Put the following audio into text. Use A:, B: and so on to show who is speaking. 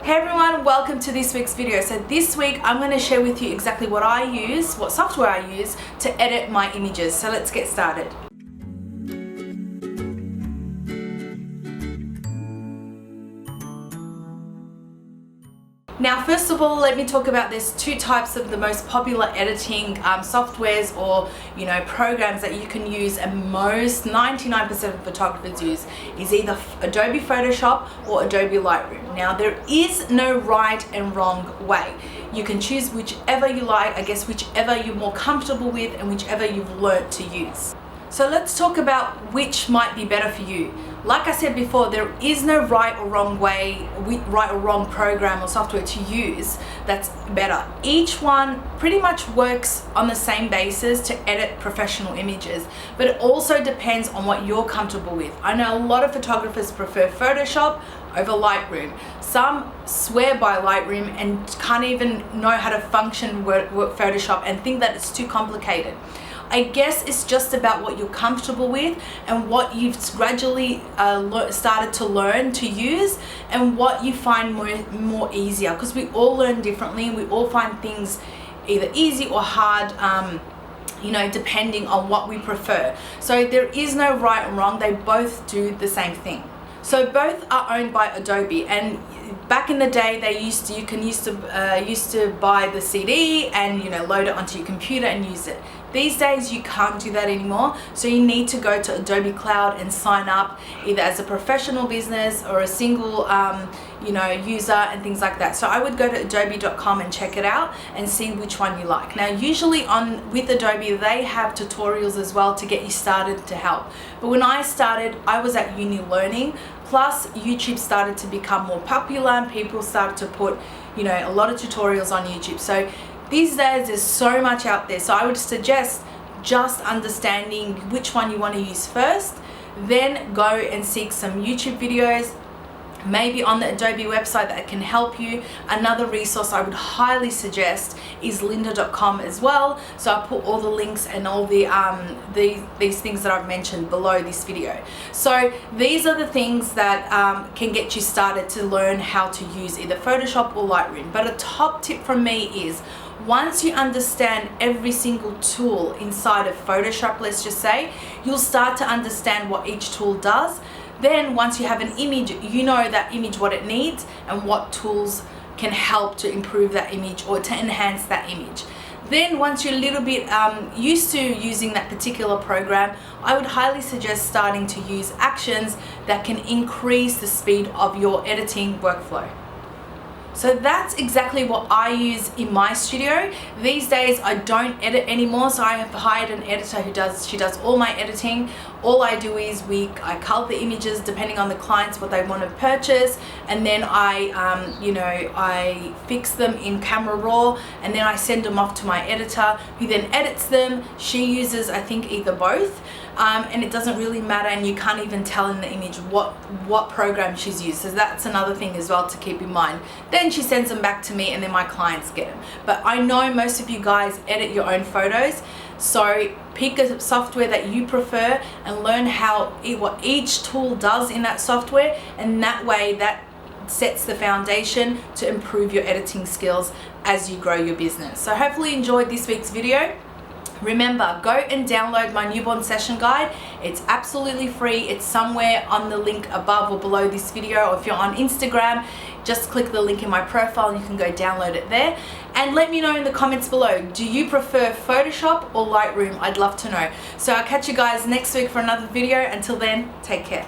A: Hey everyone, welcome to this week's video. So this week I'm going to share with you exactly what I use, what software I use to edit my images. So let's get started. Now first of all, let me talk about there's two types of the most popular editing softwares or programs that you can use, and most 99% of photographers use is either Adobe Photoshop or Adobe Lightroom. Now there is no right and wrong way. You can choose whichever you like, I guess whichever you're more comfortable with and whichever you've learnt to use. So let's talk about which might be better for you. Like I said before, there is no right or wrong way, right or wrong program or software to use that's better. Each one pretty much works on the same basis to edit professional images, but it also depends on what you're comfortable with. I know a lot of photographers prefer Photoshop over Lightroom. Some swear by Lightroom and can't even know how to function with Photoshop and think that it's too complicated. I guess it's just about what you're comfortable with and what you've gradually started to learn to use and what you find more easier, because we all learn differently and we all find things either easy or hard, depending on what we prefer. So there is no right and wrong, they both do the same thing. So both are owned by Adobe, and back in the day you used to buy the CD and load it onto your computer and use it. These days you can't do that anymore, so you need to go to Adobe Cloud and sign up either as a professional business or a single user and things like that. So I would go to adobe.com and check it out and see which one you like. Now usually with Adobe they have tutorials as well to get you started to help. But when I started, I was at uni learning, plus YouTube started to become more popular and people started to put a lot of tutorials on YouTube. So these days there's so much out there, so I would suggest just understanding which one you want to use first, then go and seek some YouTube videos, maybe on the Adobe website that can help you. Another resource I would highly suggest is lynda.com as well. So I'll put all the links and all these things that I've mentioned below this video. So these are the things that can get you started to learn how to use either Photoshop or Lightroom. But a top tip from me is, once you understand every single tool inside of Photoshop, let's just say, you'll start to understand what each tool does. Then once you have an image, you know that image what it needs and what tools can help to improve that image or to enhance that image. Then once you're a little bit used to using that particular program, I would highly suggest starting to use actions that can increase the speed of your editing workflow. So that's exactly what I use in my studio. These days I don't edit anymore, so I have hired an editor she does all my editing. All I do is I cull the images depending on the clients what they want to purchase, and then I fix them in Camera Raw, and then I send them off to my editor who then edits them. She uses, I think, either both, and it doesn't really matter, and you can't even tell in the image what program she's used. So that's another thing as well to keep in mind. Then she sends them back to me and then my clients get them. But I know most of you guys edit your own photos, so pick a software that you prefer and learn what each tool does in that software, and that way that sets the foundation to improve your editing skills as you grow your business. So hopefully you enjoyed this week's video. Remember, go and download my newborn session guide. It's absolutely free. It's somewhere on the link above or below this video, or if you're on Instagram, just click the link in my profile and you can go download it there. And let me know in the comments below, do you prefer Photoshop or Lightroom? I'd love to know. So I'll catch you guys next week for another video. Until then, take care.